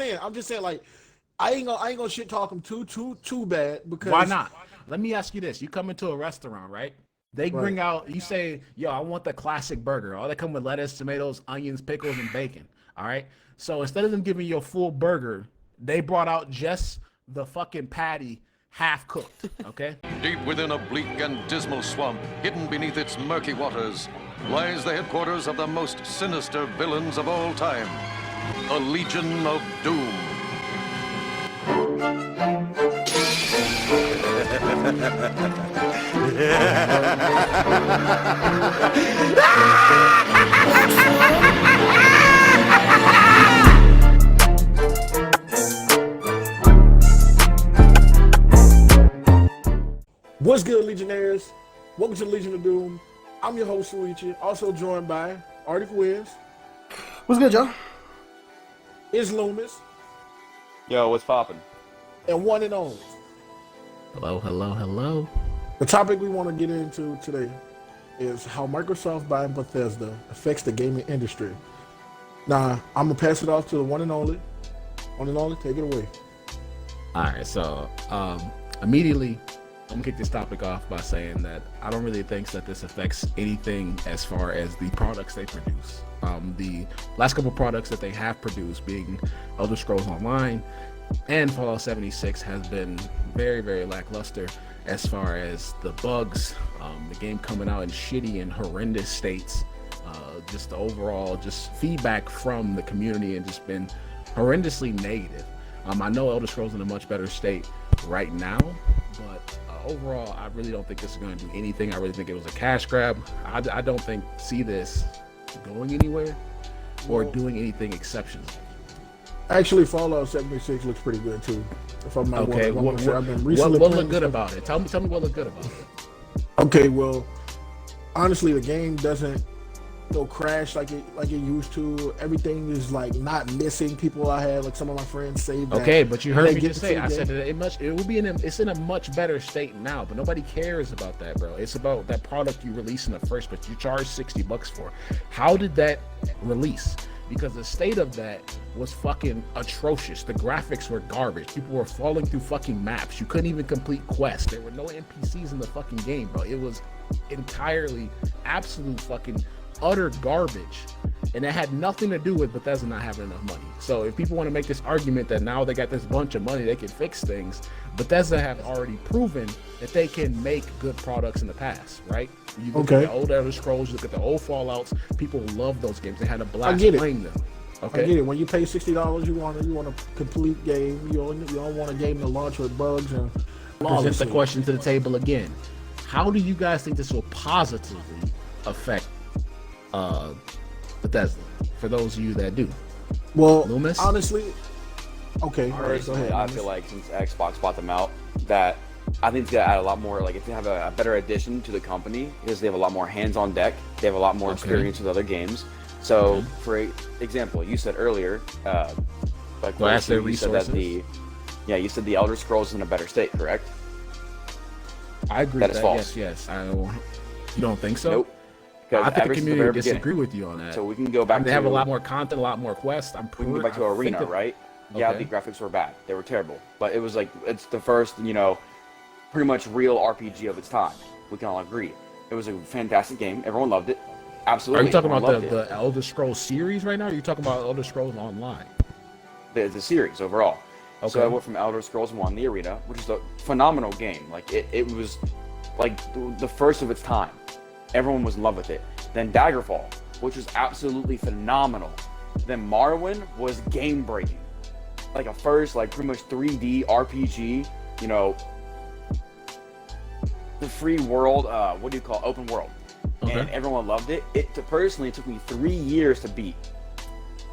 I'm just saying, like, I ain't gonna shit talk them too bad because why not? Let me ask you this: you come into a restaurant, right? They bring out, you say, yo, I want the classic burger. Oh, they come with lettuce, tomatoes, onions, pickles, and bacon. All right. So instead of them giving you a full burger, they brought out just the fucking patty half cooked. Okay. Deep within a bleak and dismal swamp, hidden beneath its murky waters, lies the headquarters of the most sinister villains of all time, a Legion of Doom. What's good, Legionnaires? Welcome to the Legion of Doom. I'm your host, Suieche, also joined by Arctic Wiz. What's good, y'all? ItzLumis. Yo, what's poppin'? And one and only. Hello, hello, hello. The topic we want to get into today is how Microsoft buying Bethesda affects the gaming industry. Now, I'm going to pass it off to the one and only. One and only, take it away. All right, so immediately, I'm gonna kick this topic off by saying that I don't really think that this affects anything as far as the products they produce. The last couple products that they have produced, being Elder Scrolls Online and Fallout 76, has been very, very lackluster as far as the bugs, the game coming out in shitty and horrendous states, just the overall just feedback from the community and just been horrendously negative. I know Elder Scrolls in a much better state right now, but overall, I really don't think this is going to do anything. I really think it was a cash grab. I don't see this going anywhere or doing anything exceptional. Actually, Fallout 76 looks pretty good too. If I'm not okay, what looked good about it? Tell me what looked good about it. Okay, well, honestly, the game doesn't crash like it used to. Everything is like not missing. People I had, like some of my friends say that. Okay, but you heard me just say, I said that it's in a much better state now, but nobody cares about that, bro. It's about that product you release in the first, but you charge $60 for. How did that release? Because the state of that was fucking atrocious. The graphics were garbage. People were falling through fucking maps. You couldn't even complete quests. There were no NPCs in the fucking game, bro. It was entirely absolute fucking utter garbage, and it had nothing to do with Bethesda not having enough money. So if people want to make this argument that now they got this bunch of money, they can fix things, Bethesda have already proven that they can make good products in the past, right? You look at the old Elder Scrolls, you look at the old Fallouts, people love those games. They had a blast playing them. Okay, I get it. When you pay $60, you want a complete game. You don't want a game to launch with bugs and present the question to the table again. How do you guys think this will positively affect Bethesda, for those of you that do? Well, Loomis? Honestly, okay. Personally, go ahead, I feel like since Xbox bought them out, that I think it's gonna add a lot more. Like, if they have a better addition to the company, because they have a lot more hands on deck, they have a lot more experience with other games. So, for example, you said earlier, like you said that you said the Elder Scrolls is in a better state, correct? I agree. That is false. Yes. You don't think so? Nope. I think the community disagree with you on that. So we can go back. They have a lot more content, a lot more quests. We can go back to Arena, right? Yeah, the graphics were bad. They were terrible. But it was like, it's the first, pretty much real RPG of its time. We can all agree. It was a fantastic game. Everyone loved it. Absolutely. Are you talking about the Elder Scrolls series right now? Or are you talking about Elder Scrolls Online? The series overall. Okay. So I went from Elder Scrolls 1, the Arena, which is a phenomenal game. Like, it was like the first of its time. Everyone was in love with it. Then Daggerfall, which was absolutely phenomenal. Then Morrowind was game breaking. Like a first, like pretty much 3D RPG, the free world, open world. Okay. And everyone loved it. Personally, it took me 3 years to beat.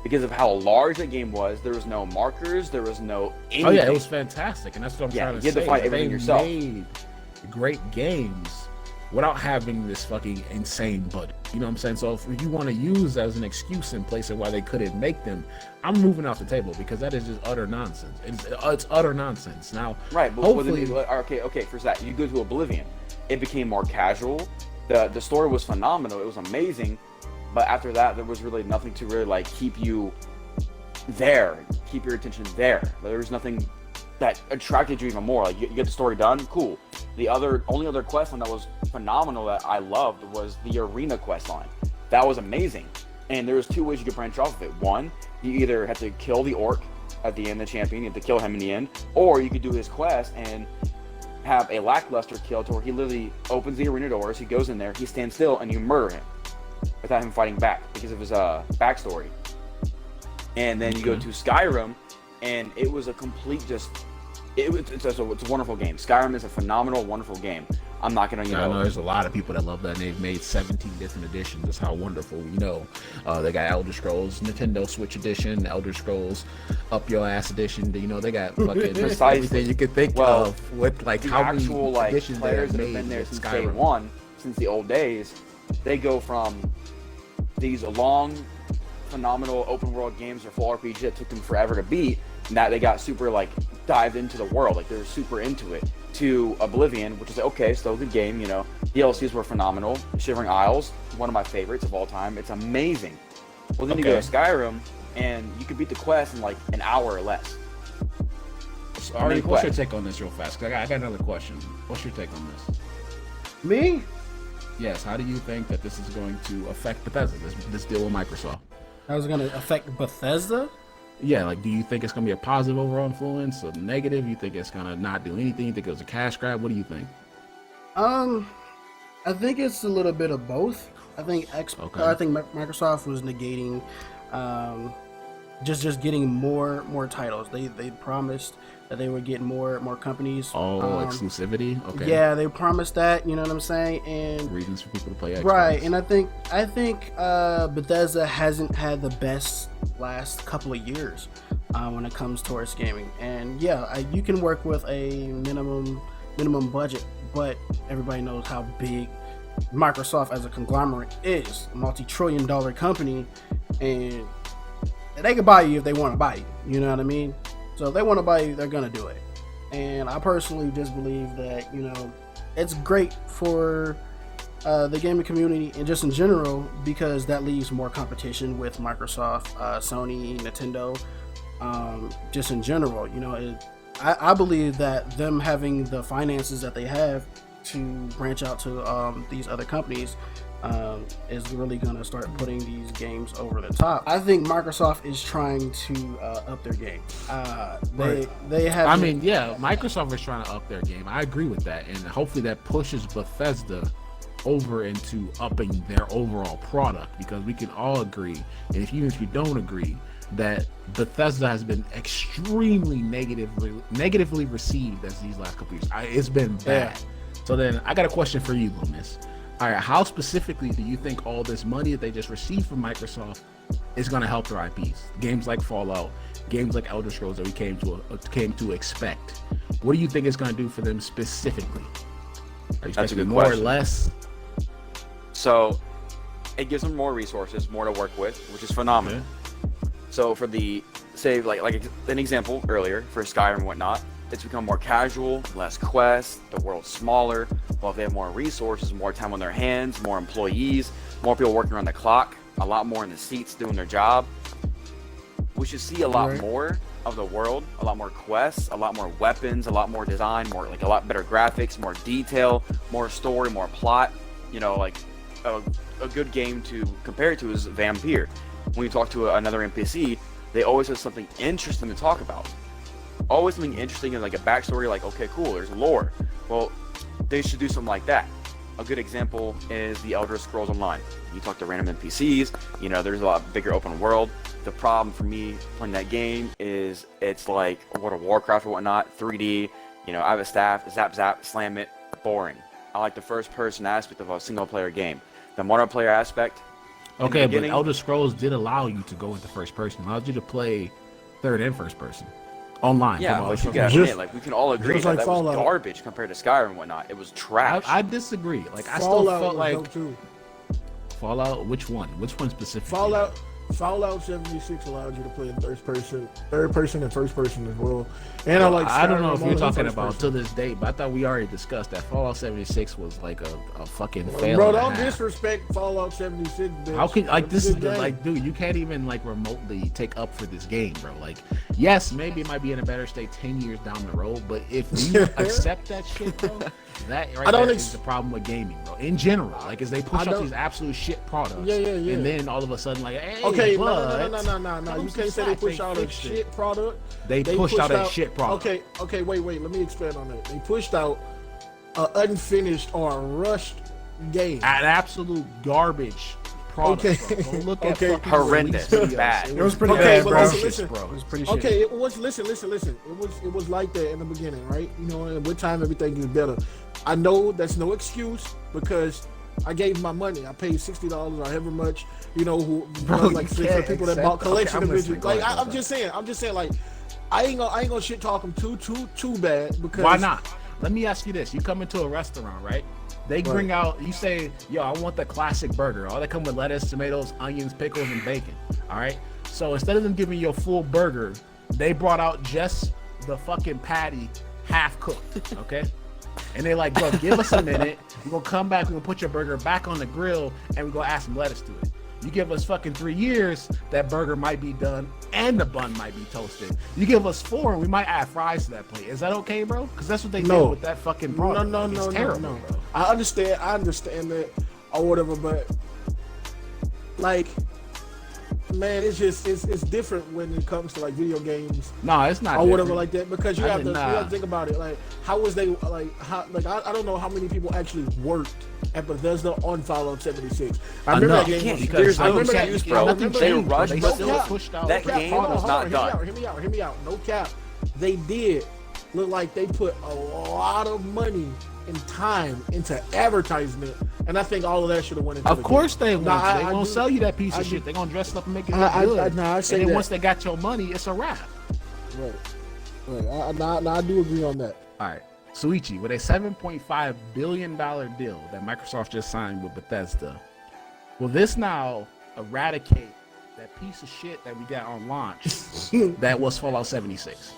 Because of how large that game was. There was no markers, there was no anything. Oh yeah, it was fantastic. And that's what I'm trying to say. You had to find everything yourself. Made great games without having this fucking insane budget. You know what I'm saying? So if you want to use that as an excuse in place of why they couldn't make them, I'm moving off the table, because that is just utter nonsense. It's utter nonsense. Now, right, but hopefully, okay, for that, you go to Oblivion. It became more casual. The story was phenomenal. It was amazing. But after that, there was really nothing to really like keep you there, keep your attention there. There was nothing that attracted you even more. Like you get the story done, cool. The only other quest line that was phenomenal that I loved was the arena quest line. That was amazing. And there was 2 ways you could branch off of it. One, you either had to kill the orc at the end, the champion, you have to kill him in the end, or you could do his quest and have a lackluster kill to where he literally opens the arena doors, he goes in there, he stands still, and you murder him without him fighting back because of his backstory. And then you go to Skyrim, and it was a complete it's a wonderful game. Skyrim is a phenomenal, wonderful game. I'm not gonna, I know there's a lot of people that love that, and they've made 17 different editions. That's how wonderful. They got Elder Scrolls Nintendo Switch Edition, Elder Scrolls Up Your Ass Edition. They got fucking everything you could think of. With like how many editions players that have been there since day one, since the old days, they go from these long, phenomenal open world games or full RPG that took them forever to beat. Now they got super dived into the world, like they're super into it, to Oblivion, which is okay, still a good game, DLCs were phenomenal. Shivering Isles, one of my favorites of all time. It's amazing. Well, then you go to Skyrim, and you can beat the quest in like an hour or less. So, Ari, what's your take on this real fast? 'Cause I got another question. What's your take on this? Me? Yes, how do you think that this is going to affect Bethesda, this deal with Microsoft? How is it going to affect Bethesda? Yeah, do you think it's going to be a positive overall influence or negative? You think it's going to not do anything? You think it was a cash grab? What do you think? I think it's a little bit of both. I think Microsoft was negating just getting more titles. They promised that they would get more companies. Exclusivity? Okay. Yeah, they promised that, you know what I'm saying? And reasons for people to play Xbox. Right, and I think Bethesda hasn't had the best last couple of years when it comes towards gaming. And yeah, you can work with a minimum budget, but everybody knows how big Microsoft as a conglomerate is, a multi-trillion-dollar company, and they can buy you if they want to buy you. You know what I mean? So if they want to buy you, they're gonna do it. And I personally just believe that it's great for the gaming community and just in general, because that leaves more competition with Microsoft, Sony, Nintendo, just in general. I believe that them having the finances that they have to branch out to these other companies is really going to start putting these games over the top. I think Microsoft is trying to up their game. They have. I mean, yeah, Microsoft is trying to up their game. I agree with that, and hopefully that pushes Bethesda over into upping their overall product, because we can all agree, and even if you don't agree, that Bethesda has been extremely negatively received as these last couple years. It's been bad. Yeah. So then I got a question for you, Loomis. All right, how specifically do you think all this money that they just received from Microsoft is going to help their IPs? Games like Fallout, games like Elder Scrolls that we came to expect. What do you think it's going to do for them specifically? Are you expecting more or less? So it gives them more resources, more to work with, which is phenomenal. Okay. So for like an example earlier for Skyrim and whatnot, it's become more casual, less quests, the world's smaller. Well, if they have more resources, more time on their hands, more employees, more people working around the clock, a lot more in the seats doing their job, we should see a lot more of the world, a lot more quests, a lot more weapons, a lot more design, a lot better graphics, more detail, more story, more plot. A good game to compare it to is Vampire. When you talk to another NPC, they always have something interesting to talk about. Always something interesting and like a backstory, like, okay, cool, there's lore. Well, they should do something like that. A good example is the Elder Scrolls Online. You talk to random NPCs, there's a lot bigger open world. The problem for me playing that game is it's like World of Warcraft or whatnot, 3D. I have a staff, zap, slam it, boring. I like the first person aspect of a single player game. The multiplayer aspect. Okay, but Elder Scrolls did allow you to go into first person. It allowed you to play third and first person online. Yeah, but you gotta admit, we can all agree that was garbage compared to Skyrim and whatnot. It was trash. I disagree. I still felt like Fallout. Which one? Which one specifically? Fallout 76 allowed you to play in third person and first person as well. And I don't know if you're Skyrim talking first about person. to this day, but I thought we already discussed that Fallout 76 was like a fucking fail. Bro, don't disrespect Fallout 76. Bitch. How can like It's this a is good the, game. like, dude, you can't even like remotely take up for this game, bro. Like, yes, maybe it might be in a better state 10 years down the road, but if you accept that shit, bro, that right there is the problem with gaming, bro. In general, like, is they push out these absolute shit products, Yeah. and then all of a sudden, like, hey, Okay, but no. You can't say they pushed out a shit product. They pushed out a shit product. Okay, wait. Let me expand on that. They pushed out an unfinished or a rushed game. An absolute garbage product. Okay. Bro. Go look at Okay. fucking Horrendous. release videos. Bad. It was pretty Okay, bad, but bro. listen. Bro. It was pretty shit. Okay, it was listen. It was like that in the beginning, right? You know, and with time everything is better. I know that's no excuse because I gave my money. I paid $60 or however much. You know, like for people that bought collection editions. Like I'm just saying, like I ain't gonna shit talk them too bad because why not? Let me ask you this: you come into a restaurant, right? They bring out, you say, yo, I want the classic burger. All they come with lettuce, tomatoes, onions, pickles, and bacon. All right. So instead of them giving you a full burger, they brought out just the fucking patty half cooked. Okay. And they're like, bro, give us a minute. We're gonna come back. We're gonna put your burger back on the grill, and we're gonna add some lettuce to it. You give us fucking 3 years, that burger might be done, and the bun might be toasted. You give us 4, and we might add fries to that plate. Is that okay, bro? Because that's what they did with that fucking product. No. It's terrible, bro. I understand that or whatever, but like, man, it's different when it comes to like video games. No, it's not. Or whatever different. like that because you have to think about it. Like, how was they like? How like I don't know how many people actually worked at Bethesda on Fallout 76. I remember that game. There's no that excuse, game. bro. I remember They that- rushed They no still cap. pushed out. That game was not done. Hear me out. No cap. They did look like they put a lot of money and time into advertising it, and I think all of that should have went into. Of course they won't. Nah, They gonna sell you that piece of shit. They gonna dress it up and make it look good. I say and then that. once they got your money, it's a wrap. Right. I do agree on that. All right. Suieche, with a $7.5 billion deal that Microsoft just signed with Bethesda, will this now eradicate that piece of shit that we got on launch that was Fallout 76?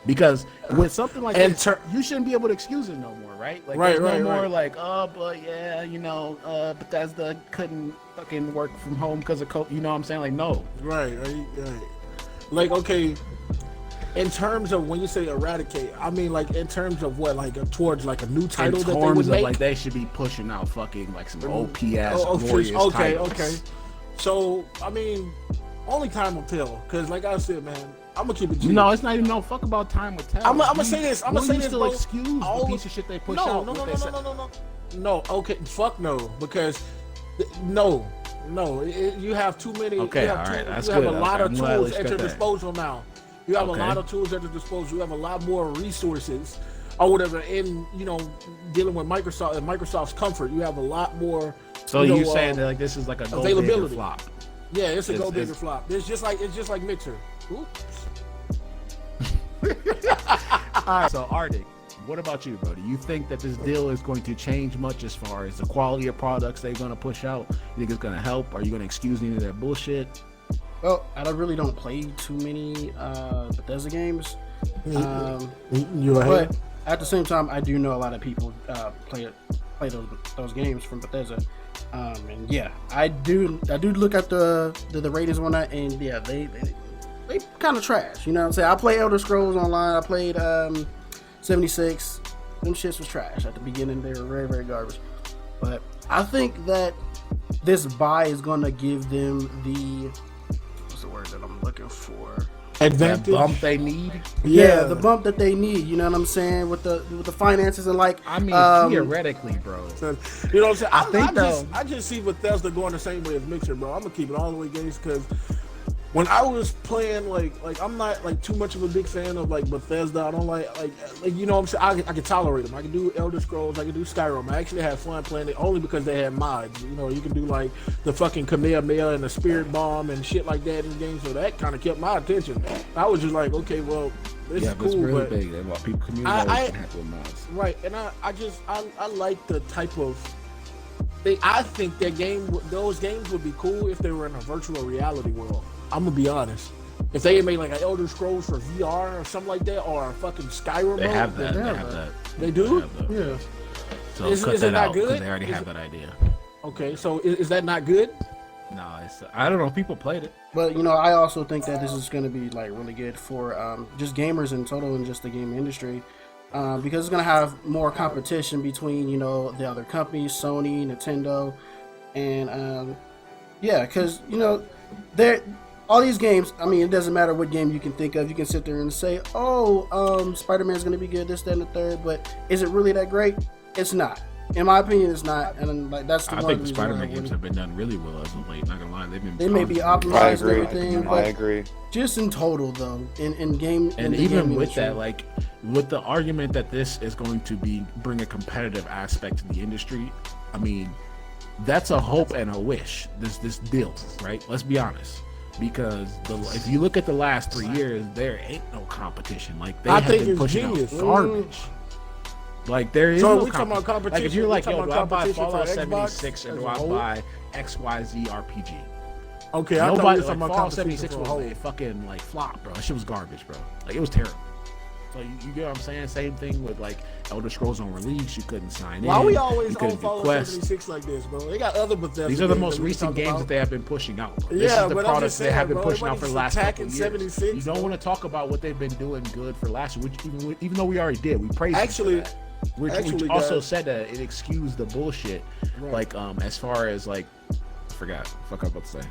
Because with something like that, you shouldn't be able to excuse it no more, right? Like, there's no more like, oh, but yeah, you know, Bethesda couldn't fucking work from home because of COVID. You know what I'm saying? Like, no. Right. Like, okay, in terms of when you say eradicate, I mean like in terms of what, like towards like a new title In that they would terms of make. like they should be pushing out fucking like some OPS glorious okay. titles. So I mean, only time will tell. Cause like I said, man, I'm gonna keep it G. No, it's not even no fuck about time will tell. I'm gonna say this. I'm gonna say this, still bro. excuse the piece of shit they push out. No. Okay, fuck no. Because no. You have too many. Okay, you have all right, too, that's you have good. a lot I'm of glad tools at at least your got that. disposal now. You have a lot of tools at your disposal. You have a lot more resources, or whatever. In dealing with Microsoft and Microsoft's comfort, you have a lot more. So you're saying that like this is like a go bigger flop? Yeah, it's a go bigger flop. It's just like Mixer. Oops. All right, so Arctic, what about you, bro? Do you think that this deal is going to change much as far as the quality of products they're going to push out? You think it's going to help? Are you going to excuse any of that bullshit? Well, I really don't play too many Bethesda games. But at the same time, I do know a lot of people play those games from Bethesda. And yeah, I do look at the ratings on that, and yeah, they kind of trash. You know what I'm saying? I play Elder Scrolls Online. I played 76. Them shits was trash at the beginning. They were very, very garbage. But I think that this buy is going to give them the what's the word that I'm looking for? Advantage. That bump they need. Yeah, the bump that they need. You know what I'm saying? With the finances and like. I mean, theoretically, bro. You know what I'm saying? I I just see Bethesda going the same way as Mixer, bro. I'm gonna keep it all the way games because when I was playing, like I'm not like too much of a big fan of like Bethesda. I don't like you know what I'm saying. I can tolerate them. I can do Elder Scrolls. I can do Skyrim. I actually had fun playing it only because they had mods. You know, you can do like the fucking Kamehameha and the Spirit Bomb and shit like that in the game. So that kind of kept my attention. I was just like, okay, well, this is cool, it's really but big. Well, people community always happy with mods. right, and I like the type of I think those games would be cool if they were in a virtual reality world. I'm gonna be honest. If they had made like an Elder Scrolls for VR or something like that, or a fucking Skyrim, They mode, have that. They have that. They do? Yeah. So Is cut it that not out because good? they already have that idea. Okay, so is that not good? No, I don't know. People played it. But I also think that this is going to be like really good for just gamers in total and just the game industry, because it's going to have more competition between the other companies, Sony, Nintendo, and yeah, because they're all these games. I mean, it doesn't matter what game you can think of. You can sit there and say, "Oh, Spider-Man's going to be good, this, that, and the third," but is it really that great? It's not. In my opinion, it's not, and like that's the I one think the Spider-Man games have been done really well as of late. Not gonna lie, they may be I optimized and agree. everything, I but agree. just in total though, in game, And in even game with industry. that, like with the argument that this is going to bring a competitive aspect to the industry, I mean, that's a hope and a wish. This deal, right? Let's be honest. Because if you look at the last 3 years, there ain't no competition. Like they I have think been it's pushing genius. out garbage. Like there is So no we talking about competition. Like if you're like, we yo, talking do I about buy competition Fallout for 76 Xbox or do as I a whole? buy XYZ RPG? Okay, I thought we Nobody were talking like about Fallout competition 76 for a was whole. like, fucking like flop, bro. That shit was garbage, bro. Like it was terrible. So you get what I'm saying? Same thing with like Elder Scrolls on release. You couldn't sign Why in. we always you on couldn't do Fallout quests. 76 like this, bro? They got other Bethesda. These are the games most that we recent talk games about. that they have been pushing out. Yeah, This is the but I'm products just they saying, have been bro, pushing out for the last couple of attacking years. 76, You don't want to talk about what they've been doing good for last year, which even though we already did, we praised them for Actually, that. We actually, also guys- said that it excused the bullshit, Right. like as far as like, I forgot, fuck I was about to say.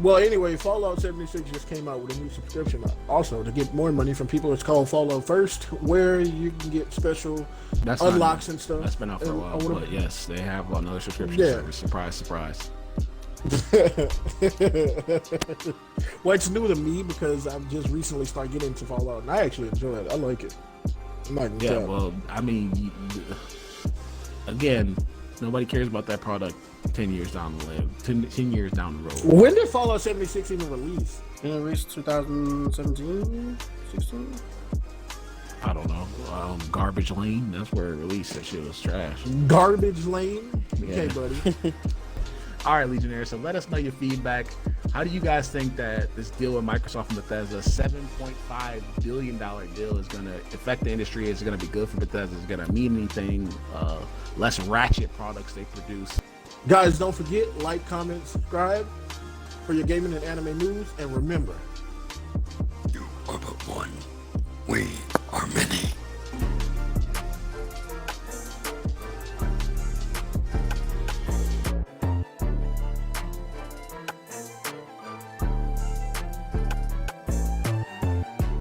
Well, anyway, Fallout 76 just came out with a new subscription. Also, to get more money from people, it's called Fallout First, where you can get special That's not unlocks new. and stuff. That's been out for a And while, I would've- but yes, they have another subscription Yeah. service. Surprise, surprise. Well, it's new to me because I've just recently started getting into Fallout, and I actually enjoy it. I like it. I'm not gonna Yeah, cap. well, I mean, again, nobody cares about that product 10 years down the line, 10 years down the road. When did Fallout 76 even release? It released 2017, 16. I don't know. Garbage Lane, that's where it released. That shit was trash. Garbage Lane. Okay, Yeah. buddy. All right, Legionnaire. So let us know your feedback. How do you guys think that this deal with Microsoft and Bethesda, $7.5 billion deal, is going to affect the industry? Is it going to be good for Bethesda? Is it going to mean anything? Less ratchet products they produce. Guys, don't forget, like, comment, subscribe for your gaming and anime news. And remember,